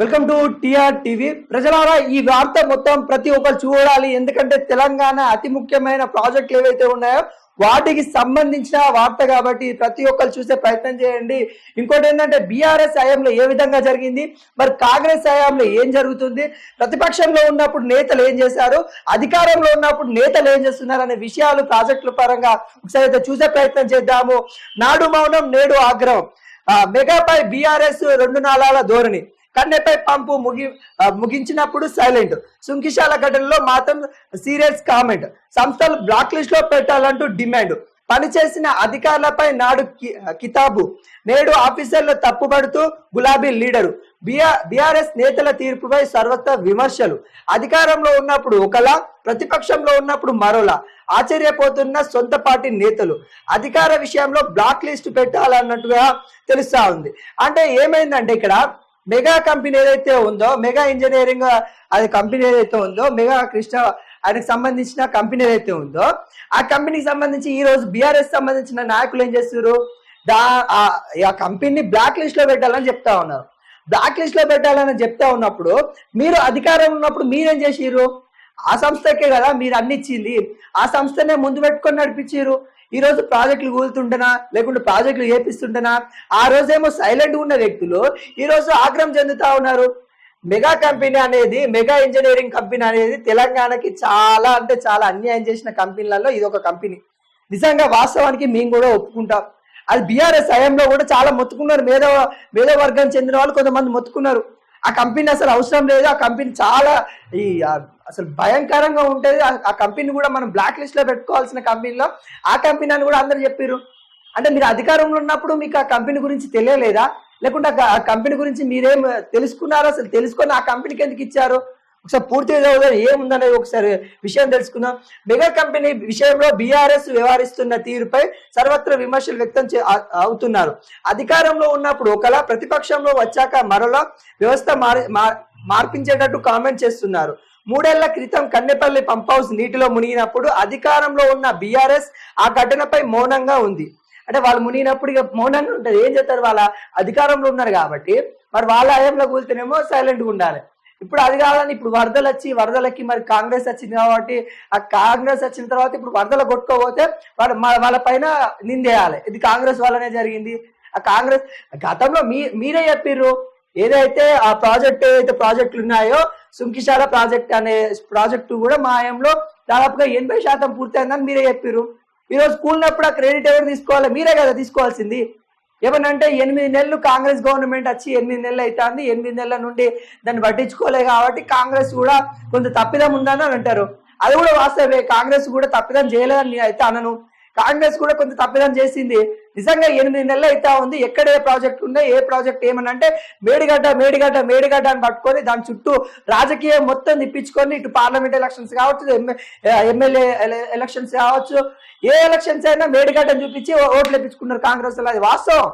Welcome to TR TV. ప్రజలారా, ఈ వార్త మొత్తం ప్రతి ఒక్కరు చూడాలి. ఎందుకంటే తెలంగాణ అతి ముఖ్యమైన ప్రాజెక్టులు ఏవైతే ఉన్నాయో వాటికి సంబంధించిన వార్త కాబట్టి ప్రతి ఒక్కరు చూసే ప్రయత్నం చేయండి. ఇంకోటి ఏంటంటే బీఆర్ఎస్ హయాంలో ఏ విధంగా జరిగింది, మరి కాంగ్రెస్ హయాంలో ఏం జరుగుతుంది, ప్రతిపక్షంలో ఉన్నప్పుడు నేతలు ఏం చేశారు, అధికారంలో ఉన్నప్పుడు నేతలు ఏం చేస్తున్నారు అనే విషయాలు ప్రాజెక్టుల పరంగా ఒకసారి అయితే చూసే ప్రయత్నం చేద్దాము. నాడు మౌనం నేడు ఆగ్రహం, మెగాపై బీఆర్ఎస్ 2 నాళాల ధోరణి, కన్నెపై పంపు ముగించినప్పుడు సైలెంట్, సుంకిశాల ఘటనలో మాత్రం సీరియస్ కామెంట్, సంస్థలు బ్లాక్ లిస్ట్ లో పెట్టాలంటూ డిమాండ్, పనిచేసిన అధికారులపై నాడు కితాబు, నేడు ఆఫీసర్లు తప్పుపడుతూ గులాబీ లీడరు, బీఆర్ఎస్ నేతల తీర్పుపై సర్వత్ర విమర్శలు, అధికారంలో ఉన్నప్పుడు ఒకలా ప్రతిపక్షంలో ఉన్నప్పుడు మరోలా, ఆశ్చర్యపోతున్న సొంత పార్టీ నేతలు, అధికార విషయంలో బ్లాక్ లిస్ట్ పెట్టాలన్నట్టుగా తెలుస్తా ఉంది. అంటే ఏమైందంటే ఇక్కడ మెగా కంపెనీ ఏదైతే ఉందో, మెగా ఇంజనీరింగ్ అది కంపెనీ ఏదైతే ఉందో, మెగా కృష్ణ ఆయనకు సంబంధించిన కంపెనీ ఏదైతే ఉందో ఆ కంపెనీకి సంబంధించి ఈ రోజు బీఆర్ఎస్ సంబంధించిన నాయకులు ఏం చేస్తారు, ఆ కంపెనీని బ్లాక్ లిస్ట్ లో పెట్టాలని చెప్తా ఉన్నారు. బ్లాక్ లిస్ట్ లో పెట్టాలని చెప్తా ఉన్నప్పుడు మీరు అధికారం ఉన్నప్పుడు మీరేం చేసిర్రు? ఆ సంస్థకే కదా మీరు అన్ని ఇచ్చింది, ఆ సంస్థనే ముందు పెట్టుకొని నడిపించారు. ఈ రోజు ప్రాజెక్టులు కూలుతుంటనా లేకుంటే ప్రాజెక్టులు ఏపిస్తుంటనా? ఆ రోజేమో సైలెంట్ ఉన్న వ్యక్తులు ఈ రోజు ఆగ్రహం చెందుతా ఉన్నారు. మెగా కంపెనీ అనేది, మెగా ఇంజనీరింగ్ కంపెనీ అనేది తెలంగాణకి చాలా అంటే చాలా అన్యాయం చేసిన కంపెనీలలో ఇది ఒక కంపెనీ. నిజంగా వాస్తవానికి మేము కూడా ఒప్పుకుంటాం. అది బీఆర్ఎస్ హయాంలో కూడా చాలా మొత్తుకున్నారు. మేధో వర్గం చెందిన వాళ్ళు కొంతమంది మొత్తుకున్నారు. ఆ కంపెనీ అసలు అవసరం లేదు, ఆ కంపెనీ చాలా అసలు భయంకరంగా ఉంటుంది, ఆ కంపెనీ కూడా మనం బ్లాక్ లిస్ట్ లో పెట్టుకోవాల్సిన కంపెనీలో ఆ కంపెనీ అని కూడా అందరు చెప్పారు. అంటే మీరు అధికారంలో ఉన్నప్పుడు మీకు ఆ కంపెనీ గురించి తెలియలేదా? లేకుంటే ఆ కంపెనీ గురించి మీరేం తెలుసుకున్నారో? అసలు తెలుసుకొని ఆ కంపెనీకి ఎందుకు ఇచ్చారు? ఒకసారి పూర్తిగా ఏముందనేది ఒకసారి విషయం తెలుసుకుందాం. మెగా కంపెనీ విషయంలో బీఆర్ఎస్ వ్యవహరిస్తున్న తీరుపై సర్వత్ర విమర్శలు వ్యక్తం అవుతున్నారు. అధికారంలో ఉన్నప్పుడు ఒకలా, ప్రతిపక్షంలో వచ్చాక మరోలా వ్యవస్థ మార్పించేటట్టు కామెంట్ చేస్తున్నారు. 3 ఏళ్ల క్రితం కన్నెపల్లి పంప్ హౌస్ నీటిలో మునిగినప్పుడు అధికారంలో ఉన్న బీఆర్ఎస్ ఆ ఘటనపై మౌనంగా ఉంది. అంటే వాళ్ళు మునిగినప్పుడు ఇక మౌనంగా ఉంటుంది. ఏం చేస్తారు? వాళ్ళ అధికారంలో ఉన్నారు కాబట్టి మరి వాళ్ళ హయాంలో కూలితేనేమో సైలెంట్గా ఉండాలి. ఇప్పుడు అది కాదని ఇప్పుడు వరదలకి మరి కాంగ్రెస్ వచ్చింది కాబట్టి ఆ కాంగ్రెస్ వచ్చిన తర్వాత ఇప్పుడు వరదలు కొట్టుకోపోతే వాళ్ళ పైన నిందేయాలి. ఇది కాంగ్రెస్ వల్లనే జరిగింది. ఆ కాంగ్రెస్ గతంలో మీరే చెప్పిర్రు, ఏదైతే ఆ ప్రాజెక్టులు ఉన్నాయో సుంకిశాల ప్రాజెక్ట్ అనే ప్రాజెక్టు కూడా మా హయాంలో దాదాపుగా 80% పూర్తయిందని మీరే చెప్పిర్రు. ఈరోజు కూలినప్పుడు ఆ క్రెడిట్ ఎవరు తీసుకోవాలి? మీరే కదా తీసుకోవాల్సింది. ఏమనంటే 8 నెలలు కాంగ్రెస్ గవర్నమెంట్ వచ్చి 8 నెలలు అవుతుంది, 8 నెలల నుండి దాన్ని పట్టించుకోలేదు కాబట్టి కాంగ్రెస్ కూడా కొంత తప్పిదం ఉందని అంటారు. అది కూడా వాస్తవే, కాంగ్రెస్ కూడా తప్పిదం చేయలేదని అయితే అనను. కాంగ్రెస్ కూడా కొంత తప్పిదం చేసింది. నిజంగా 8 నెలలు అవుతా ఉంది. ఎక్కడ ఏ ప్రాజెక్ట్ ఉన్నాయి, ఏ ప్రాజెక్ట్ ఏమనంటే మేడిగడ్డ అని పట్టుకొని దాని చుట్టూ రాజకీయం మొత్తం తిప్పించుకొని ఇటు పార్లమెంట్ ఎలక్షన్స్ కావచ్చు, ఎమ్మెల్యే ఎలక్షన్స్ కావచ్చు, ఏ ఎలక్షన్స్ అయినా మేడిగడ్డను చూపించి ఓట్లు వేయించుకున్నారు కాంగ్రెస్. అది వాస్తవం.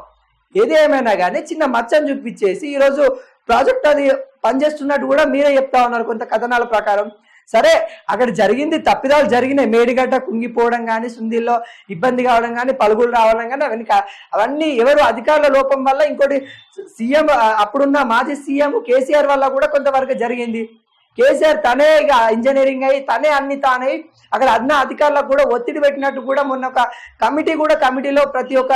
ఏది ఏమైనా కానీ చిన్న మచ్చని చూపించేసి ఈరోజు ప్రాజెక్ట్ అది పనిచేస్తున్నట్టు కూడా మీరే చెప్తా ఉన్నారు కొంత కథనాల ప్రకారం. సరే, అక్కడ జరిగింది, తప్పిదాలు జరిగినాయి. మేడిగడ్డ కుంగిపోవడం కానీ, సుందీల్లో ఇబ్బంది కావడం కానీ, పలుగులు రావడం కానీ అవన్నీ ఎవరు అధికారుల లోపం వల్ల, ఇంకోటి సీఎం అప్పుడున్న మాజీ సీఎం కేసీఆర్ వల్ల కూడా కొంతవరకు జరిగింది. కేసీఆర్ తనే ఇంజనీరింగ్ అయ్యి తనే అన్ని తానే అక్కడ అన్న అధికారులకు కూడా ఒత్తిడి పెట్టినట్టు కూడా మొన్న ఒక కమిటీలో ప్రతి ఒక్క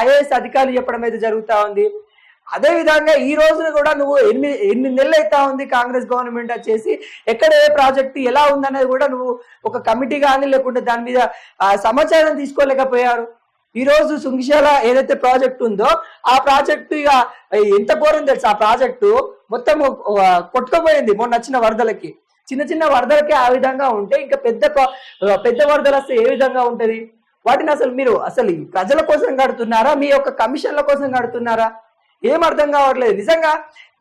ఐఏఎస్ అధికారులు చెప్పడం అయితే జరుగుతూ ఉంది. అదే విధంగా ఈ రోజున కూడా నువ్వు 8 నెలలు అవుతా ఉంది కాంగ్రెస్ గవర్నమెంట్ వచ్చేసి, ఎక్కడ ఏ ప్రాజెక్టు ఎలా ఉందనేది కూడా నువ్వు ఒక కమిటీ కానీ లేకుంటే దాని మీద సమాచారం తీసుకోలేకపోయారు. ఈ రోజు సుంకిశాల ఏదైతే ప్రాజెక్టు ఉందో ఆ ప్రాజెక్టు ఇక ఎంత ఘోరం తెలుసు, ఆ ప్రాజెక్టు మొత్తం కొట్టుకుపోయింది మొన్న వచ్చిన వరదలకి. చిన్న వరదలకి ఆ విధంగా ఉంటే ఇంకా పెద్ద వరదలు వస్తే ఏ విధంగా ఉంటది? వాటిని మీరు అసలు ప్రజల కోసం కడుతున్నారా, మీ యొక్క కమిషన్ల కోసం కడుతున్నారా? ఏం అర్థం కావట్లేదు. నిజంగా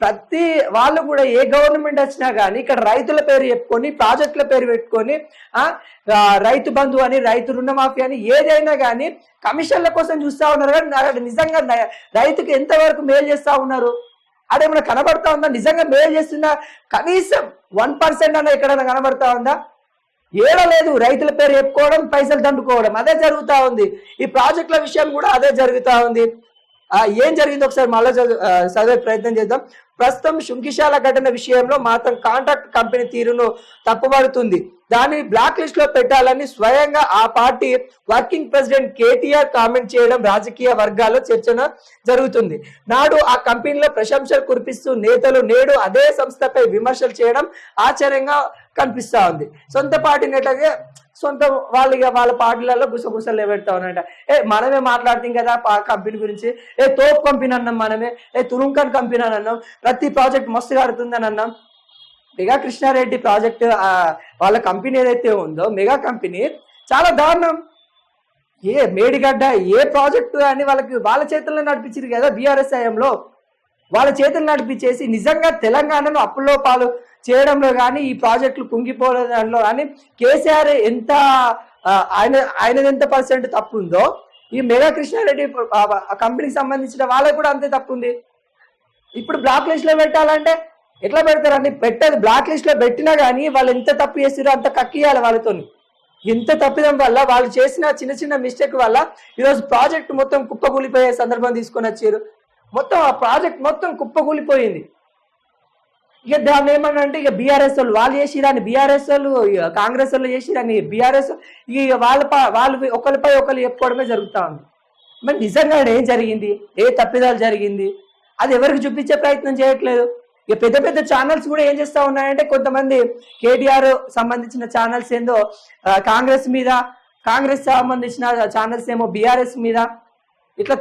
ప్రతి వాళ్ళు కూడా ఏ గవర్నమెంట్ వచ్చినా కానీ ఇక్కడ రైతుల పేరు చెప్పుకొని, ప్రాజెక్టుల పేరు పెట్టుకొని, రైతు బంధు అని, రైతు రుణమాఫీ అని ఏదైనా కానీ కమిషన్ల కోసం చూస్తా ఉన్నారు. కానీ నిజంగా రైతుకి ఎంతవరకు మేలు చేస్తా ఉన్నారు? అదేమన్నా కనబడతా ఉందా? నిజంగా మేలు చేస్తున్నా కనీసం 1% అన్న ఎక్కడైనా కనబడతా ఉందా? ఏడలేదు. రైతుల పేరు చెప్పుకోవడం, పైసలు దండుకోవడం అదే జరుగుతూ ఉంది. ఈ ప్రాజెక్టుల విషయం కూడా అదే జరుగుతూ ఉంది. ఏం జరిగిందో ఒకసారి మళ్ళీ చదివే ప్రయత్నం చేద్దాం. ప్రస్తుతం శుంకిశాల ఘటన విషయంలో మాత్రం కాంట్రాక్ట్ కంపెనీ తీరును తప్పుపడుతుంది. దానిని బ్లాక్ లిస్ట్ లో పెట్టాలని స్వయంగా ఆ party working president KTR comment చేయడం రాజకీయ వర్గాల్లో చర్చ జరుగుతుంది. నాడు ఆ కంపెనీలో ప్రశంసలు కురిపిస్తూ నేతలు నేడు అదే సంస్థపై విమర్శలు చేయడం ఆశ్చర్యంగా కనిపిస్తా ఉంది. సొంత పార్టీ నేతలే సొంత వాళ్ళ పార్టీలలో గుసగుసలు లేబెడతా ఉన్నాయంట. మనమే మాట్లాడుతాం కదా కంపెనీ గురించి, తోప్ కంపెనీ అన్నాం, మనమే తురుంకన్ కంపెనీ అని అన్నాం, ప్రతి ప్రాజెక్ట్ మస్తుగా ఆడుతుందని అన్నాం. మెగా కృష్ణారెడ్డి ప్రాజెక్ట్ వాళ్ళ కంపెనీ ఏదైతే ఉందో మెగా కంపెనీ చాలా దారుణం. మేడిగడ్డ ప్రాజెక్టు అని వాళ్ళ చేతుల్లో నడిపించారు కదా బీఆర్ఎస్ హయాంలో. వాళ్ళ చేతులు నడిపించేసి నిజంగా తెలంగాణను అప్పుల్లో పాలు చేయడంలో కానీ ఈ ప్రాజెక్టులు కుంగిపోవడంలో కానీ కేసీఆర్ ఎంత ఆయనది ఎంత పర్సెంట్ తప్పు ఉందో ఈ మెగా కృష్ణారెడ్డి కంపెనీకి సంబంధించిన వాళ్ళకి కూడా అంతే తప్పు ఉంది. ఇప్పుడు బ్లాక్ లిస్ట్ లో పెట్టాలంటే ఎట్లా పెడతారండి? పెట్టదు. బ్లాక్ లిస్ట్ లో పెట్టినా కానీ వాళ్ళు ఎంత తప్పు చేస్తారో అంత కక్కియాలి వాళ్ళతో. ఎంత తప్పిదం వల్ల వాళ్ళు చేసిన చిన్న చిన్న మిస్టేక్ వల్ల ఈరోజు ప్రాజెక్ట్ మొత్తం కుప్పకూలిపోయే సందర్భం తీసుకొని వచ్చారు. మొత్తం ఆ ప్రాజెక్ట్ మొత్తం కుప్పకూలిపోయింది. ఇక దాన్ని ఏమన్నా ఇక బీఆర్ఎస్ వాళ్ళు చేసిరాని బీఆర్ఎస్ కాంగ్రెస్ వాళ్ళు చేసిరాని బీఆర్ఎస్ ఇక వాళ్ళు ఒకరిపై ఒకరు చెప్పుకోవడమే జరుగుతూ ఉంది. మరి నిజంగా ఏం జరిగింది, ఏ తప్పిదాలు జరిగింది అది ఎవరికి చూపించే ప్రయత్నం చేయట్లేదు. ఇక పెద్ద పెద్ద ఛానల్స్ కూడా ఏం చేస్తా ఉన్నాయంటే కొంతమంది కేటీఆర్ సంబంధించిన ఛానల్స్ ఏందో కాంగ్రెస్ మీద, కాంగ్రెస్ సంబంధించిన ఛానల్స్ ఏమో బీఆర్ఎస్ మీద ఇట్లా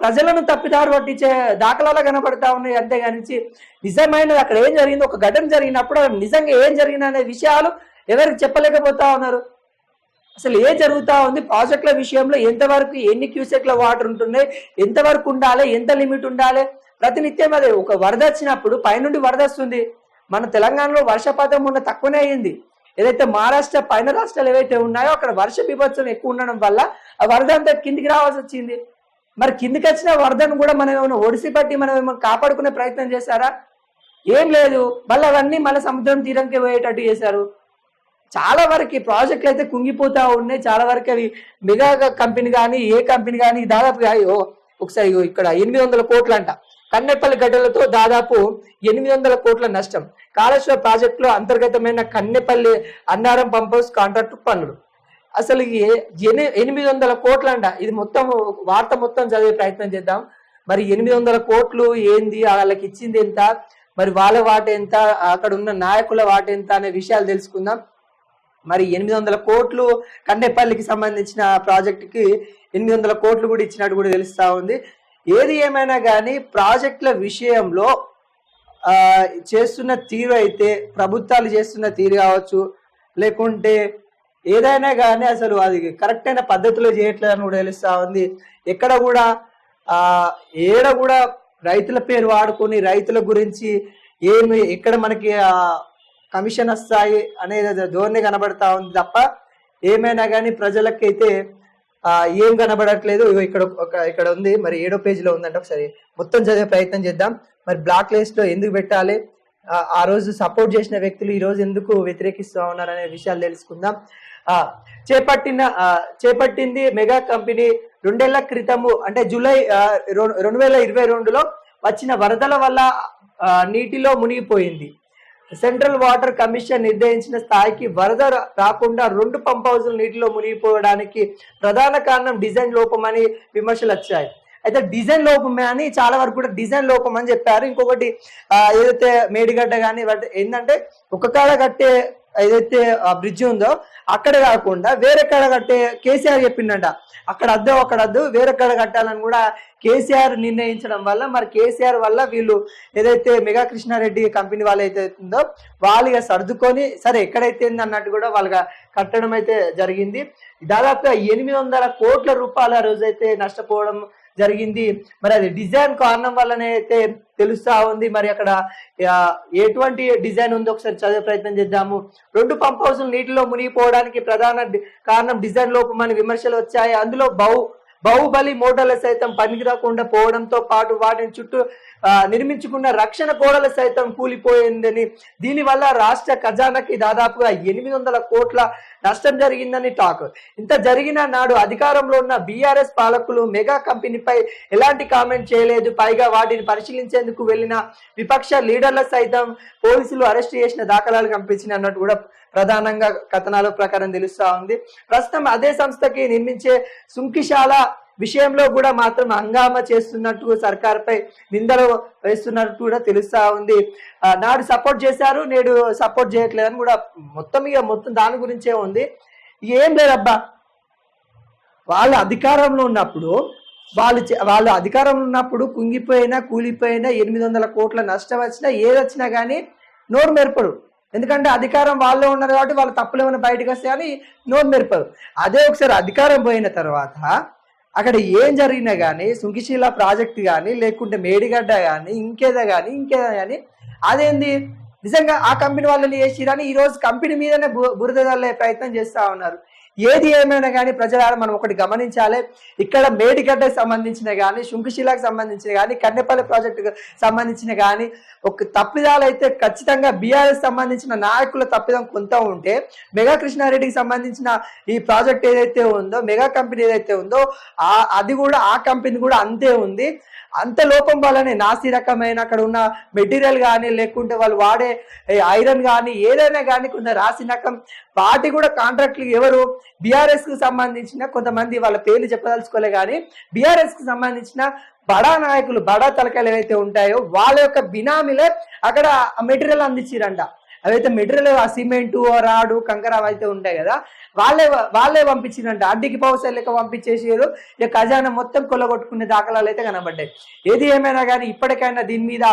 ప్రజలను తప్పిదారు పట్టించే దాఖలాలు కనబడతా ఉన్నాయి. అంతేగాని నిజమైనది అక్కడ ఏం జరిగిందో ఒక ఘటన జరిగినప్పుడు నిజంగా ఏం జరిగింది అనే విషయాలు ఎవరికి చెప్పలేకపోతా ఉన్నారు. అసలు ఏం జరుగుతా ఉంది, ప్రాజెక్టుల విషయంలో ఎంతవరకు ఎన్ని క్యూసెక్ల వాటర్ ఉంటున్నాయి, ఎంతవరకు ఉండాలి, ఎంత లిమిట్ ఉండాలి, ప్రతినిత్యం అదే. ఒక వరద వచ్చినప్పుడు పైనుండి వరద వస్తుంది. మన తెలంగాణలో వర్షపాతం ఉన్న తక్కువనే అయింది. ఏదైతే మహారాష్ట్ర పైన రాష్ట్రాలు ఏవైతే ఉన్నాయో అక్కడ వర్ష బీభత్సం ఎక్కువ ఉండడం వల్ల ఆ వరద అంతా కిందికి రావాల్సి వచ్చింది. మరి కిందికి వచ్చిన వరదను కూడా మనం ఏమైనా ఒడిసి పట్టి మనం ఏమైనా కాపాడుకునే ప్రయత్నం చేశారా? ఏం లేదు. మళ్ళీ అవన్నీ మళ్ళీ సముద్రం తీరంకి పోయేటట్టు చేశారు. చాలా వరకు ప్రాజెక్టులు అయితే కుంగిపోతా ఉన్నాయి. చాలా వరకు అవి మెగా కంపెనీ కానీ ఏ కంపెనీ కానీ దాదాపుగా ఒకసారి ఇక్కడ 800 కోట్లు అంట. కన్నెపల్లి గడ్డలతో దాదాపు 800 కోట్ల నష్టం. కాళేశ్వరం ప్రాజెక్టులో అంతర్గతమైన Kannepalli Annaram pump house contract పనులు. అసలు 800 కోట్లు అంట. ఇది మొత్తం వార్త మొత్తం చదివే ప్రయత్నం చేద్దాం. మరి 800 కోట్లు ఏంది, వాళ్ళకి ఇచ్చింది ఎంత, మరి వాళ్ళ వాట ఎంత, అక్కడ ఉన్న నాయకుల వాట ఎంత అనే విషయాలు తెలుసుకుందాం. మరి 800 కోట్లు కన్నెపల్లికి సంబంధించిన ప్రాజెక్టుకి 800 కోట్లు కూడా ఇచ్చినట్టు కూడా తెలుస్తా ఉంది. ఏది ఏమైనా కానీ ప్రాజెక్టుల విషయంలో చేస్తున్న తీరు అయితే ప్రభుత్వాలు చేస్తున్న తీరు కావచ్చు, లేకుంటే ఏదైనా కానీ అసలు అది కరెక్ట్ అయిన పద్ధతిలో చేయట్లేదని కూడా తెలుస్తా ఉంది. ఎక్కడ కూడా ఏడ కూడా రైతుల పేరు వాడుకొని రైతుల గురించి ఎక్కడ మనకి కమిషన్ వస్తాయి అనేది ధోరణి కనబడతా ఉంది తప్ప ఏమైనా కానీ ప్రజలకైతే ఏం కనబడట్లేదు. ఇక్కడ ఉంది, మరి 7వ పేజీలో ఉందంటే ఒకసారి మొత్తం చదివే ప్రయత్నం చేద్దాం. మరి బ్లాక్ లిస్ట్ లో ఎందుకు పెట్టాలి, ఆ రోజు సపోర్ట్ చేసిన వ్యక్తులు ఈ రోజు ఎందుకు వ్యతిరేకిస్తూ ఉన్నారు అనే విషయాలు తెలుసుకుందాం. చేపట్టింది మెగా కంపెనీ 2 ఏళ్ల క్రితము అంటే జూలై 2022లో వచ్చిన వరదల వల్ల నీటిలో మునిగిపోయింది. సెంట్రల్ వాటర్ కమిషన్ నిర్ణయించిన స్థాయికి వరద రాకుండా 2 పంప్ హౌజులు నీటిలో మునిగిపోవడానికి ప్రధాన కారణం డిజైన్ లోపం అని విమర్శలు వచ్చాయి. అయితే డిజైన్ లోపమే అని చాలా వరకు కూడా డిజైన్ లోపం అని చెప్పారు. ఇంకొకటి ఏదైతే మేడిగడ్డ కానీ ఏంటంటే ఒక కాడ కట్టే ఏదైతే బ్రిడ్జ్ ఉందో అక్కడ కాకుండా వేరే కాడ కట్టే కేసీఆర్ చెప్పిండంట. అక్కడ అద్దు వేరే కాడ కట్టాలని కూడా కేసీఆర్ నిర్ణయించడం వల్ల మరి కేసీఆర్ వల్ల వీళ్ళు ఏదైతే మెగా కృష్ణారెడ్డి కంపెనీ వాళ్ళు అయితే ఉందో వాళ్ళుగా సర్దుకొని సరే ఎక్కడైతే అన్నట్టు కూడా వాళ్ళగా కట్టడం అయితే జరిగింది. దాదాపుగా 800 కోట్ల రూపాయల రోజైతే నష్టపోవడం జరిగింది. మరి అది డిజైన్ కారణం వల్లనే అయితే తెలుస్తా ఉంది. మరి అక్కడ ఎటువంటి డిజైన్ ఉందో ఒకసారి చదివే ప్రయత్నం చేద్దాము. 2 పంప్ హౌసులు నీటిలో మునిగిపోవడానికి ప్రధాన కారణం డిజైన్ లోపం అని విమర్శలు వచ్చాయి. అందులో బాహుబలి మోటార్లు సైతం పనికిరాకుండా పోవడంతో పాటు వాటిని చుట్టూ నిర్మించుకున్న రక్షణ గోడలు సైతం కూలిపోయిందని, దీనివల్ల రాష్ట్ర ఖజానాకి దాదాపుగా 800 కోట్ల నష్టం జరిగిందని టాక్. ఇంత జరిగిన నాడు అధికారంలో ఉన్న బీఆర్ఎస్ పాలకులు మెగా కంపెనీపై ఎలాంటి కామెంట్ చేయలేదు. పైగా వాటిని పరిశీలించేందుకు వెళ్లిన విపక్ష లీడర్ల సైతం పోలీసులు అరెస్ట్ చేసిన దాఖలాలు కనిపించిన అన్నట్టు కూడా ప్రధానంగా కథనాల ప్రకారం తెలుస్తా ఉంది. ప్రస్తుతం అదే సంస్థకి నిర్మించే సుంకిశాల విషయంలో కూడా మాత్రం హంగామా చేస్తున్నట్టు సర్కార్పై నిందలు వేస్తున్నట్టు కూడా తెలుస్తా ఉంది. నాడు సపోర్ట్ చేశారు, నేడు సపోర్ట్ చేయట్లేదని కూడా మొత్తం దాని గురించే ఉంది. ఏం లేదబ్బా, వాళ్ళ అధికారంలో ఉన్నప్పుడు వాళ్ళు అధికారంలో ఉన్నప్పుడు కుంగిపోయినా కూలిపోయినా 800 కోట్ల నష్టం వచ్చినా ఏదొచ్చినా కానీ నోరు మెరపరు. ఎందుకంటే అధికారం వాళ్ళే ఉన్నారు కాబట్టి వాళ్ళ తప్పులు ఏమైనా బయటకు వస్తాయి కానీ నోరు మెరపరు. అదే ఒకసారి అధికారం పోయిన తర్వాత అక్కడ ఏం జరిగినా కానీ, సుంకిశీల ప్రాజెక్ట్ కానీ, లేకుంటే మేడిగడ్డ కానీ, ఇంకేదా కానీ అదేంది నిజంగా ఆ కంపెనీ వాళ్ళని చేసిరని ఈరోజు కంపెనీ మీదనే బురద చల్లే ప్రయత్నం చేస్తూ ఉన్నారు. ఏది ఏమైనా కానీ ప్రజలారా మనం ఒకటి గమనించాలి. ఇక్కడ మేడిగడ్డకు సంబంధించిన కానీ, శుంకుశీలకు సంబంధించిన కానీ, కన్నెపల్లి ప్రాజెక్టుకు సంబంధించిన కానీ ఒక తప్పిదాలు అయితే ఖచ్చితంగా బీఆర్ఎస్ సంబంధించిన నాయకుల తప్పిదం కొంత ఉంటే, మెగా కృష్ణారెడ్డికి సంబంధించిన ఈ ప్రాజెక్ట్ ఏదైతే ఉందో, మెగా కంపెనీ ఏదైతే ఉందో అది కూడా ఆ కంపెనీ కూడా అంతే ఉంది. అంత లోపం వల్లనే నాసి రకమైన అక్కడ ఉన్న మెటీరియల్ కానీ, లేకుంటే వాళ్ళు వాడే ఐరన్ కానీ ఏదైనా కానీ కొంత రాసి రకం వాటి కూడా కాంట్రాక్ట్లు ఎవరు బీఆర్ఎస్ కు సంబంధించిన కొంతమంది, వాళ్ళ పేర్లు చెప్పదలుచుకోలే కానీ బీఆర్ఎస్ కు సంబంధించిన బడా నాయకులు, బడా తలకాయలు ఏవైతే ఉంటాయో వాళ్ళ యొక్క బినామీలే అక్కడ మెటీరియల్ అందించిరంట. అవైతే మెటీరియల్ ఆ సిమెంటు, రాడు, కంకర అయితే ఉంటాయి కదా, వాళ్ళే పంపించిరంట. అడ్డికి పౌసర్ లెక్క పంపించేసారు. ఇక ఖజానా మొత్తం కొల్లగొట్టుకునే దాఖలాలు అయితే కనబడ్డాయి. ఏది ఏమైనా కానీ ఇప్పటికైనా దీని మీద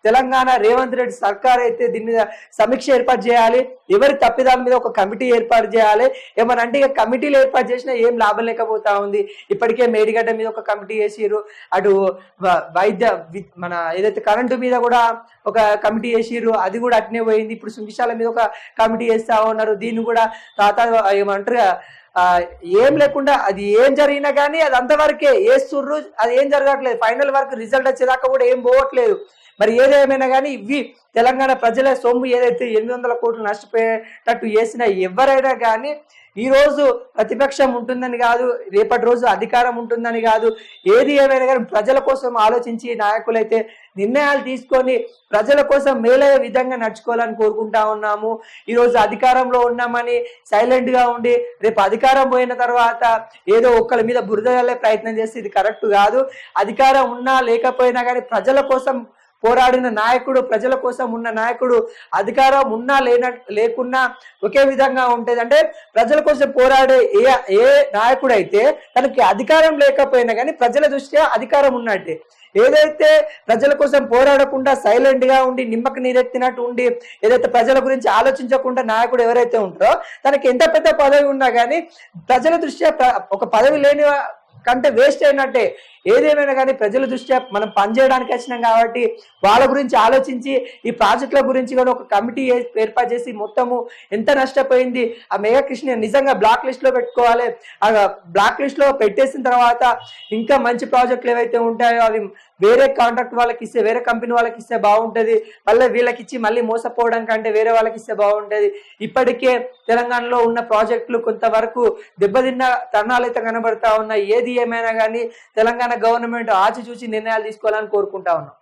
తెలంగాణ రేవంత్ రెడ్డి సర్కార్ అయితే దీని మీద సమీక్ష ఏర్పాటు చేయాలి. ఎవరి తప్పిదాల మీద ఒక కమిటీ ఏర్పాటు చేయాలి. ఏమనంటే ఇక కమిటీలు ఏర్పాటు చేసినా ఏం లాభం లేకపోతా ఉంది. ఇప్పటికే మేడిగడ్డ మీద ఒక కమిటీ చేసిరు, అటు మన ఏదైతే కరెంటు మీద కూడా ఒక కమిటీ చేసిరు, అది కూడా అట్నే పోయింది. ఇప్పుడు సుంకిశాల మీద ఒక కమిటీ చేస్తా ఉన్నారు. దీన్ని కూడా ఏమంటారు ఏం లేకుండా అది ఏం జరిగినా కానీ అది అంతవరకే వేస్తుర్రు, అది ఏం జరగట్లేదు. ఫైనల్ వరకు రిజల్ట్ వచ్చేదాకా కూడా ఏం పోవట్లేదు. మరి ఏదేమైనా కానీ ఇవి తెలంగాణ ప్రజల సొమ్ము ఏదైతే 800 కోట్లు నష్టపోయేటట్టు చేసినా ఎవరైనా కానీ ఈ రోజు ప్రతిపక్షం ఉంటుందని కాదు, రేపటి రోజు అధికారం ఉంటుందని కాదు, ఏది ఏమైనా కానీ ప్రజల కోసం ఆలోచించి నాయకులైతే నిర్ణయాలు తీసుకొని ప్రజల కోసం మేలయ్యే విధంగా నడుచుకోవాలని కోరుకుంటా ఉన్నాము. ఈరోజు అధికారంలో ఉన్నామని సైలెంట్ గా ఉండి రేపు అధికారం పోయిన తర్వాత ఏదో ఒక్కరి మీద బురద చల్లే ప్రయత్నం చేస్తే ఇది కరెక్ట్ కాదు. అధికారం ఉన్నా లేకపోయినా కానీ ప్రజల కోసం పోరాడిన నాయకుడు, ప్రజల కోసం ఉన్న నాయకుడు అధికారం ఉన్నా లేకున్నా ఒకే విధంగా ఉంటుంది. అంటే ప్రజల కోసం పోరాడే ఏ నాయకుడు అయితే తనకి అధికారం లేకపోయినా కానీ ప్రజల దృష్ట్యా అధికారం ఉన్నట్టే. ఏదైతే ప్రజల కోసం పోరాడకుండా సైలెంట్ గా ఉండి నిమ్మకు నీరెత్తినట్టు ఉండి ఏదైతే ప్రజల గురించి ఆలోచించకుండా నాయకుడు ఎవరైతే ఉంటారో తనకి ఎంత పెద్ద పదవి ఉన్నా కానీ ప్రజల దృష్ట్యా ఒక పదవి లేని కంటే వేస్ట్ అయినట్టే. ఏదేమైనా కానీ ప్రజల దృష్ట్యా మనం పనిచేయడానికి వచ్చినాం కాబట్టి వాళ్ళ గురించి ఆలోచించి ఈ ప్రాజెక్టుల గురించి కూడా ఒక కమిటీ ఏర్పాటు చేసి మొత్తము ఎంత నష్టపోయింది ఆ మెగా కృష్ణ నిజంగా బ్లాక్ లిస్ట్ లో పెట్టుకోవాలి. ఆ బ్లాక్ లిస్ట్ లో పెట్టేసిన తర్వాత ఇంకా మంచి ప్రాజెక్టులు ఏవైతే ఉంటాయో అవి వేరే కాంట్రాక్ట్ వాళ్ళకి ఇస్తే, వేరే కంపెనీ వాళ్ళకి ఇస్తే బాగుంటది. మళ్ళీ వీళ్ళకి ఇచ్చి మళ్ళీ మోసపోవడం కంటే వేరే వాళ్ళకి ఇస్తే బాగుంటది. ఇప్పటికే తెలంగాణలో ఉన్న ప్రాజెక్టులు కొంతవరకు దెబ్బతిన్న తరుణాలు అయితే కనబడతా ఉన్నాయి. ఏది ఏమైనా కానీ తెలంగాణ గవర్నమెంట్ ఆచి చూసి నిర్ణయాలు తీసుకోవాలని కోరుకుంటా ఉన్నాం.